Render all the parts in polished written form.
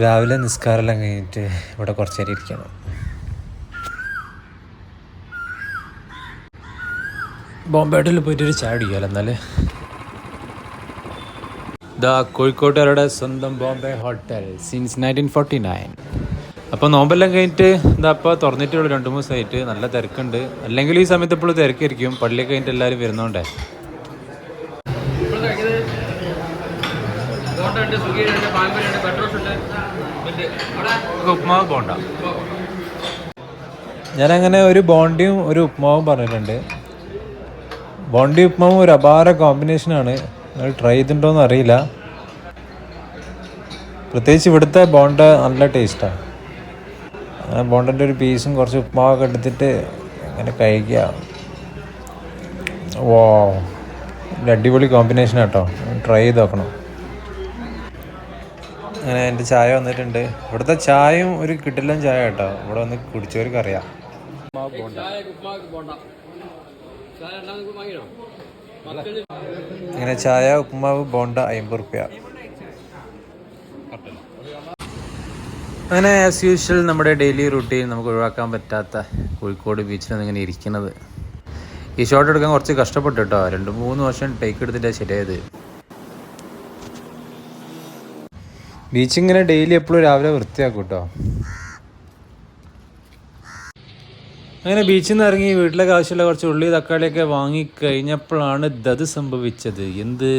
രാവിലെ നിസ്കാരമെല്ലാം കഴിഞ്ഞിട്ട് ഇവിടെ കുറച്ച് നേരം ഇരിക്കണം. ബോംബേട്ടിൽ പോയിട്ടൊരു ചായ കുടിക്കാമല്ലോ എന്നാൽ. ദാ കോഴിക്കോട്ടുകാരുടെ സ്വന്തം ബോംബെ ഹോട്ടൽ സിൻസ് 1949. അപ്പോൾ നോമ്പെല്ലാം കഴിഞ്ഞിട്ട് ഇതാ അപ്പോൾ തുറന്നിട്ടുള്ളൂ 2-3 ദിവസമായിട്ട്. നല്ല തിരക്കുണ്ട്. അല്ലെങ്കിൽ ഈ സമയത്ത് എപ്പോഴും തിരക്കായിരിക്കും, പള്ളിയൊക്കെ കഴിഞ്ഞിട്ട് എല്ലാവരും വരുന്നോണ്ടേ. ഉപ്മാവ് പോണ്ട. ഞാനങ്ങനെ ഒരു ബോണ്ടിയും ഒരു ഉപ്മാവും പറഞ്ഞിട്ടുണ്ട്. ബോണ്ടി ഉപ്മാവും ഒരു അപാര കോമ്പിനേഷനാണ്. നിങ്ങൾ ട്രൈ ചെയ്തിട്ടുണ്ടോയെന്ന് അറിയില്ല. പ്രത്യേകിച്ച് ഇവിടുത്തെ ബോണ്ട നല്ല ടേസ്റ്റാണ്. അങ്ങനെ ബോണ്ടൻ്റെ ഒരു പീസും കുറച്ച് ഉപ്മാവൊക്കെ എടുത്തിട്ട് അങ്ങനെ കഴിക്കുക. ഓ, ഒരു അടിപൊളി കോമ്പിനേഷൻ കേട്ടോ. ട്രൈ ചെയ്ത് നോക്കണം. അങ്ങനെ എൻ്റെ ചായ വന്നിട്ടുണ്ട്. ഇവിടുത്തെ ചായയും ഒരു കിടിലൻ ചായ കേട്ടോ. ഇവിടെ വന്ന് കുടിച്ചവർക്ക് അറിയാം. ഇങ്ങനെ ചായ, ഉപ്പുമാവ്, ബോണ്ട 50 റുപ്യ. അങ്ങനെ ആസ് യൂഷ്വൽ നമ്മുടെ ഡെയിലി റൂട്ടീൻ നമുക്ക് ഒഴിവാക്കാൻ പറ്റാത്ത കോഴിക്കോട് ബീച്ചിലാണ് ഇങ്ങനെ ഇരിക്കുന്നത്. ഈ ഷോട്ട് എടുക്കാൻ കുറച്ച് കഷ്ടപ്പെട്ടു കേട്ടോ. 2-3 വർഷം ടേക്ക് എടുത്തിട്ടാണ് ശരിയായത്. ബീച്ച് ഇങ്ങനെ ഡെയിലി എപ്പോഴും രാവിലെ വൃത്തിയാക്കും കേട്ടോ. അങ്ങനെ ബീച്ചിൽ നിന്ന് ഇറങ്ങി വീട്ടിലേക്ക് ആവശ്യമുള്ള കുറച്ച് ഉള്ളി തക്കാളിയൊക്കെ വാങ്ങിക്കഴിഞ്ഞപ്പോഴാണ് ഇത് സംഭവിച്ചത്. എന്ത്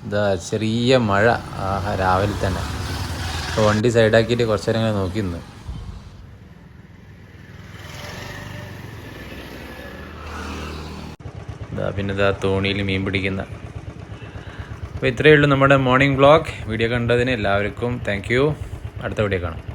ഇതാ ചെറിയ മഴ. രാവിലെ തന്നെ. അപ്പോൾ വണ്ടി സൈഡാക്കിയിട്ട് കുറച്ച് നേരം ഇങ്ങനെ നോക്കി നിന്ന്. പിന്നെ ഇതാ തോണിയിൽ മീൻ പിടിക്കുന്ന. അപ്പോൾ ഇത്രയേ ഉള്ളൂ നമ്മുടെ മോർണിംഗ് വ്ളോഗ്. വീഡിയോ കണ്ടതിന് എല്ലാവർക്കും താങ്ക് യു. അടുത്ത വീഡിയോ കാണാം.